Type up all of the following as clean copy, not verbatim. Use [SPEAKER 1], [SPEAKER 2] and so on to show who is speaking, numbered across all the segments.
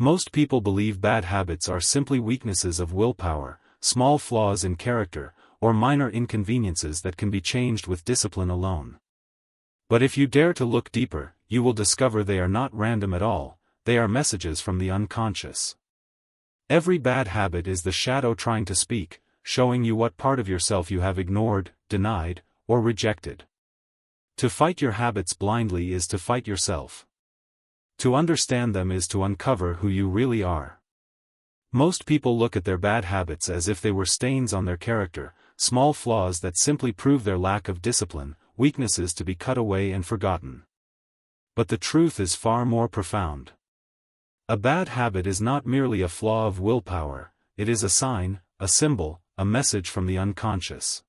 [SPEAKER 1] Most people believe bad habits are simply weaknesses of willpower, small flaws in character, or minor inconveniences that can be changed with discipline alone. But if you dare to look deeper, you will discover they are not random at all, they are messages from the unconscious. Every bad habit is the shadow trying to speak, showing you what part of yourself you have ignored, denied, or rejected. To fight your habits blindly is to fight yourself. To understand them is to uncover who you really are. Most people look at their bad habits as if they were stains on their character, small flaws that simply prove their lack of discipline, weaknesses to be cut away and forgotten. But the truth is far more profound. A bad habit is not merely a flaw of willpower, it is a sign, a symbol, a message from the unconscious.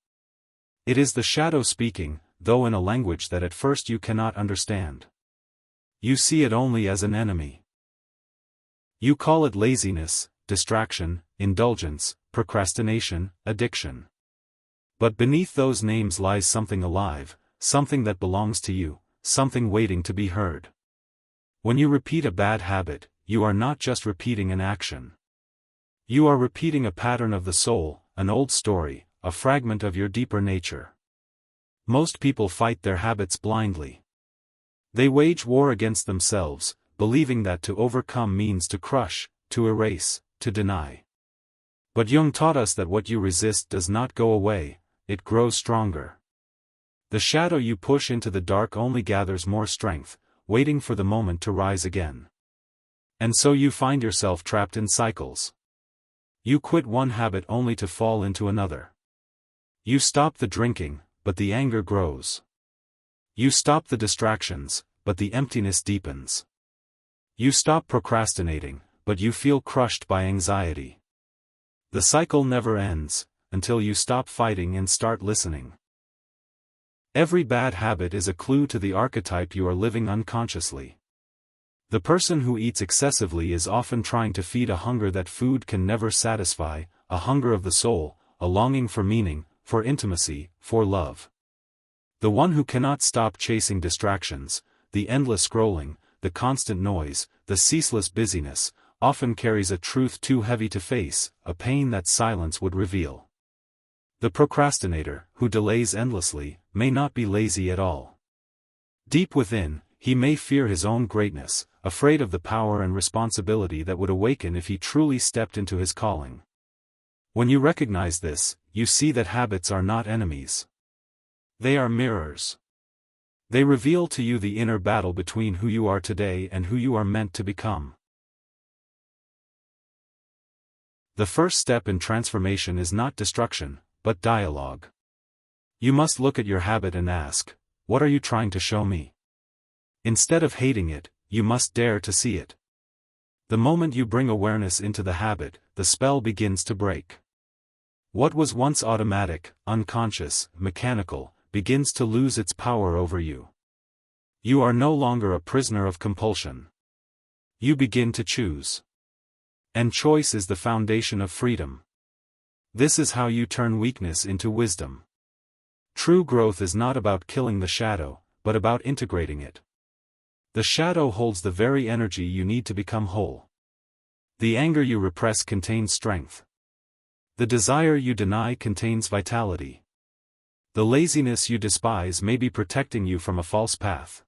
[SPEAKER 1] It is the shadow speaking, though in a language that at first you cannot understand. You see it only as an enemy. You call it laziness, distraction, indulgence, procrastination, addiction. But beneath those names lies something alive, something that belongs to you, something waiting to be heard. When you repeat a bad habit, you are not just repeating an action. You are repeating a pattern of the soul, an old story, a fragment of your deeper nature. Most people fight their habits blindly. They wage war against themselves, believing that to overcome means to crush, to erase, to deny. But Jung taught us that what you resist does not go away, it grows stronger. The shadow you push into the dark only gathers more strength, waiting for the moment to rise again. And so you find yourself trapped in cycles. You quit one habit only to fall into another. You stop the drinking, but the anger grows. You stop the distractions, but the emptiness deepens. You stop procrastinating, but you feel crushed by anxiety. The cycle never ends, until you stop fighting and start listening. Every bad habit is a clue to the archetype you are living unconsciously. The person who eats excessively is often trying to feed a hunger that food can never satisfy, a hunger of the soul, a longing for meaning, for intimacy, for love. The one who cannot stop chasing distractions, the endless scrolling, the constant noise, the ceaseless busyness, often carries a truth too heavy to face, a pain that silence would reveal. The procrastinator, who delays endlessly, may not be lazy at all. Deep within, he may fear his own greatness, afraid of the power and responsibility that would awaken if he truly stepped into his calling. When you recognize this, you see that habits are not enemies. They are mirrors. They reveal to you the inner battle between who you are today and who you are meant to become. The first step in transformation is not destruction, but dialogue. You must look at your habit and ask, what are you trying to show me? Instead of hating it, you must dare to see it. The moment you bring awareness into the habit, the spell begins to break. What was once automatic, unconscious, mechanical, begins to lose its power over you. You are no longer a prisoner of compulsion. You begin to choose. And choice is the foundation of freedom. This is how you turn weakness into wisdom. True growth is not about killing the shadow, but about integrating it. The shadow holds the very energy you need to become whole. The anger you repress contains strength. The desire you deny contains vitality. The laziness you despise may be protecting you from a false path.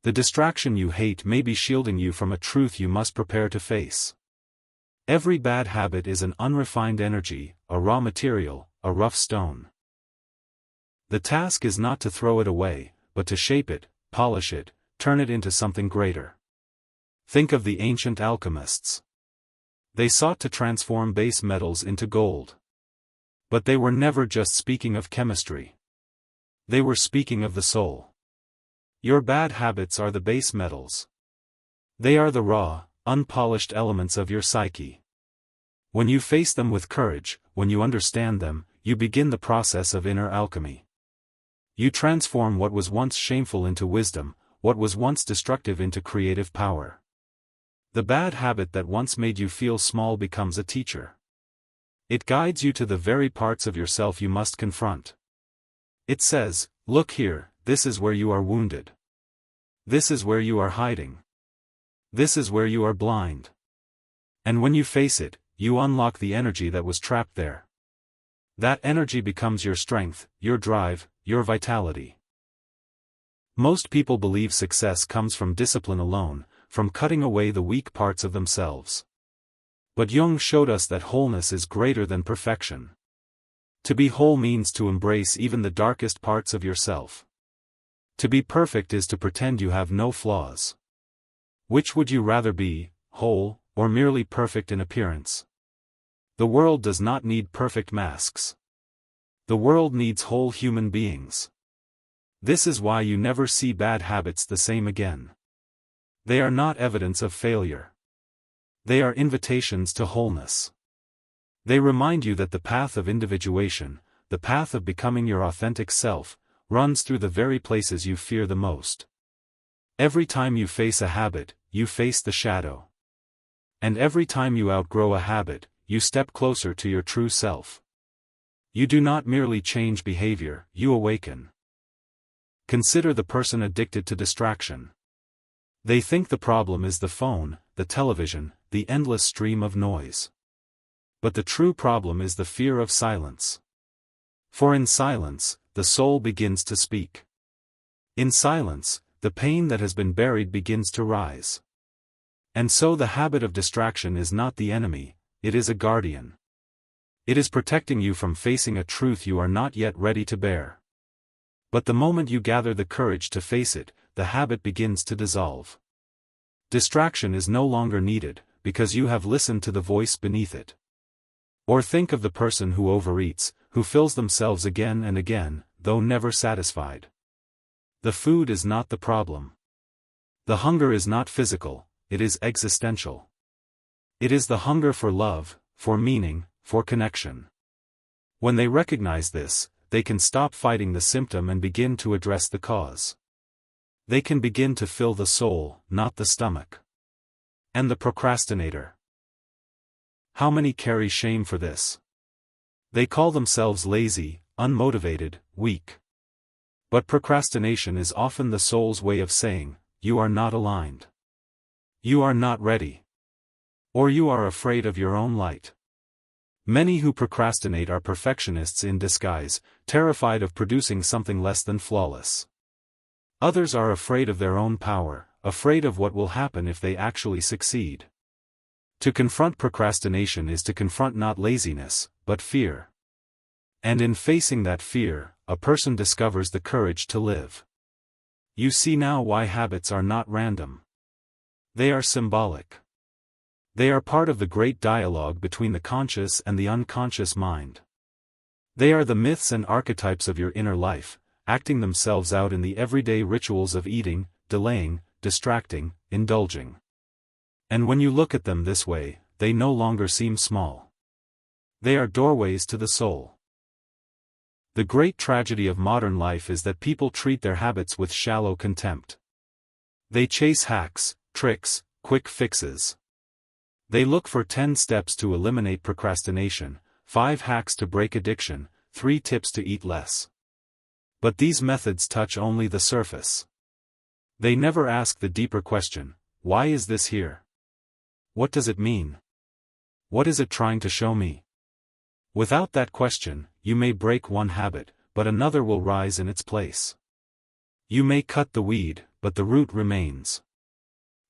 [SPEAKER 1] The distraction you hate may be shielding you from a truth you must prepare to face. Every bad habit is an unrefined energy, a raw material, a rough stone. The task is not to throw it away, but to shape it, polish it, turn it into something greater. Think of the ancient alchemists. They sought to transform base metals into gold. But they were never just speaking of chemistry. They were speaking of the soul. Your bad habits are the base metals. They are the raw, unpolished elements of your psyche. When you face them with courage, when you understand them, you begin the process of inner alchemy. You transform what was once shameful into wisdom, what was once destructive into creative power. The bad habit that once made you feel small becomes a teacher. It guides you to the very parts of yourself you must confront. It says, look here, this is where you are wounded. This is where you are hiding. This is where you are blind. And when you face it, you unlock the energy that was trapped there. That energy becomes your strength, your drive, your vitality. Most people believe success comes from discipline alone, from cutting away the weak parts of themselves. But Jung showed us that wholeness is greater than perfection. To be whole means to embrace even the darkest parts of yourself. To be perfect is to pretend you have no flaws. Which would you rather be, whole, or merely perfect in appearance? The world does not need perfect masks. The world needs whole human beings. This is why you never see bad habits the same again. They are not evidence of failure. They are invitations to wholeness. They remind you that the path of individuation, the path of becoming your authentic self, runs through the very places you fear the most. Every time you face a habit, you face the shadow. And every time you outgrow a habit, you step closer to your true self. You do not merely change behavior, you awaken. Consider the person addicted to distraction. They think the problem is the phone, the television, the endless stream of noise. But the true problem is the fear of silence. For in silence, the soul begins to speak. In silence, the pain that has been buried begins to rise. And so the habit of distraction is not the enemy, it is a guardian. It is protecting you from facing a truth you are not yet ready to bear. But the moment you gather the courage to face it, the habit begins to dissolve. Distraction is no longer needed, because you have listened to the voice beneath it. Or think of the person who overeats, who fills themselves again and again, though never satisfied. The food is not the problem. The hunger is not physical, it is existential. It is the hunger for love, for meaning, for connection. When they recognize this, they can stop fighting the symptom and begin to address the cause. They can begin to fill the soul, not the stomach. And the procrastinator. How many carry shame for this? They call themselves lazy, unmotivated, weak. But procrastination is often the soul's way of saying, you are not aligned. You are not ready. Or you are afraid of your own light. Many who procrastinate are perfectionists in disguise, terrified of producing something less than flawless. Others are afraid of their own power, afraid of what will happen if they actually succeed. To confront procrastination is to confront not laziness, but fear. And in facing that fear, a person discovers the courage to live. You see now why habits are not random. They are symbolic. They are part of the great dialogue between the conscious and the unconscious mind. They are the myths and archetypes of your inner life, acting themselves out in the everyday rituals of eating, delaying, distracting, indulging. And when you look at them this way, they no longer seem small. They are doorways to the soul. The great tragedy of modern life is that people treat their habits with shallow contempt. They chase hacks, tricks, quick fixes. They look for 10 steps to eliminate procrastination, 5 hacks to break addiction, 3 tips to eat less. But these methods touch only the surface. They never ask the deeper question, why is this here? What does it mean? What is it trying to show me? Without that question, you may break one habit, but another will rise in its place. You may cut the weed, but the root remains.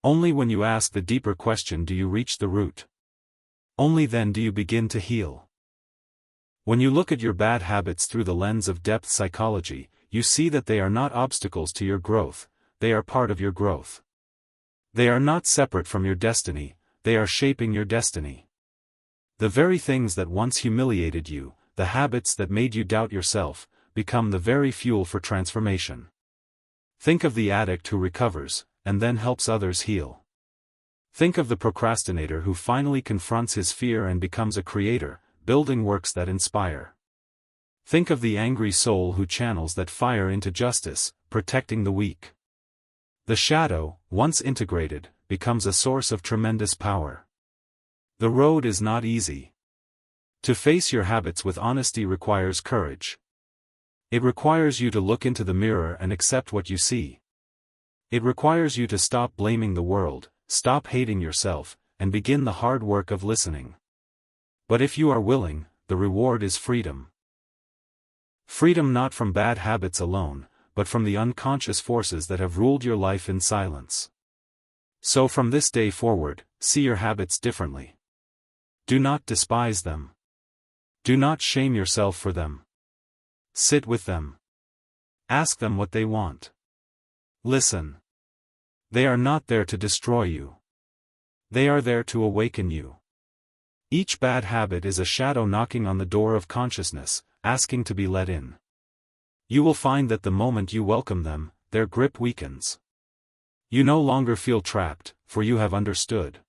[SPEAKER 1] Only when you ask the deeper question do you reach the root. Only then do you begin to heal. When you look at your bad habits through the lens of depth psychology, you see that they are not obstacles to your growth, they are part of your growth. They are not separate from your destiny, they are shaping your destiny. The very things that once humiliated you, the habits that made you doubt yourself, become the very fuel for transformation. Think of the addict who recovers, and then helps others heal. Think of the procrastinator who finally confronts his fear and becomes a creator, building works that inspire. Think of the angry soul who channels that fire into justice, protecting the weak. The shadow, once integrated, becomes a source of tremendous power. The road is not easy. To face your habits with honesty requires courage. It requires you to look into the mirror and accept what you see. It requires you to stop blaming the world, stop hating yourself, and begin the hard work of listening. But if you are willing, the reward is freedom. Freedom not from bad habits alone, but from the unconscious forces that have ruled your life in silence. So from this day forward, see your habits differently. Do not despise them. Do not shame yourself for them. Sit with them. Ask them what they want. Listen. They are not there to destroy you. They are there to awaken you. Each bad habit is a shadow knocking on the door of consciousness, asking to be let in. You will find that the moment you welcome them, their grip weakens. You no longer feel trapped, for you have understood.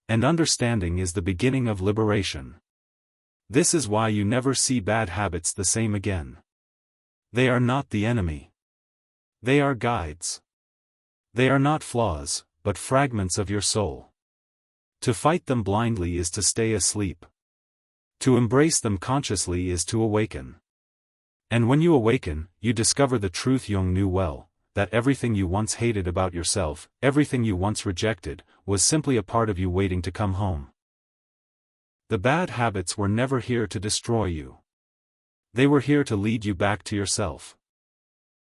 [SPEAKER 1] And understanding is the beginning of liberation. This is why you never see bad habits the same again. They are not the enemy. They are guides. They are not flaws, but fragments of your soul. To fight them blindly is to stay asleep. To embrace them consciously is to awaken. And when you awaken, you discover the truth Jung knew well, that everything you once hated about yourself, everything you once rejected, was simply a part of you waiting to come home. The bad habits were never here to destroy you. They were here to lead you back to yourself.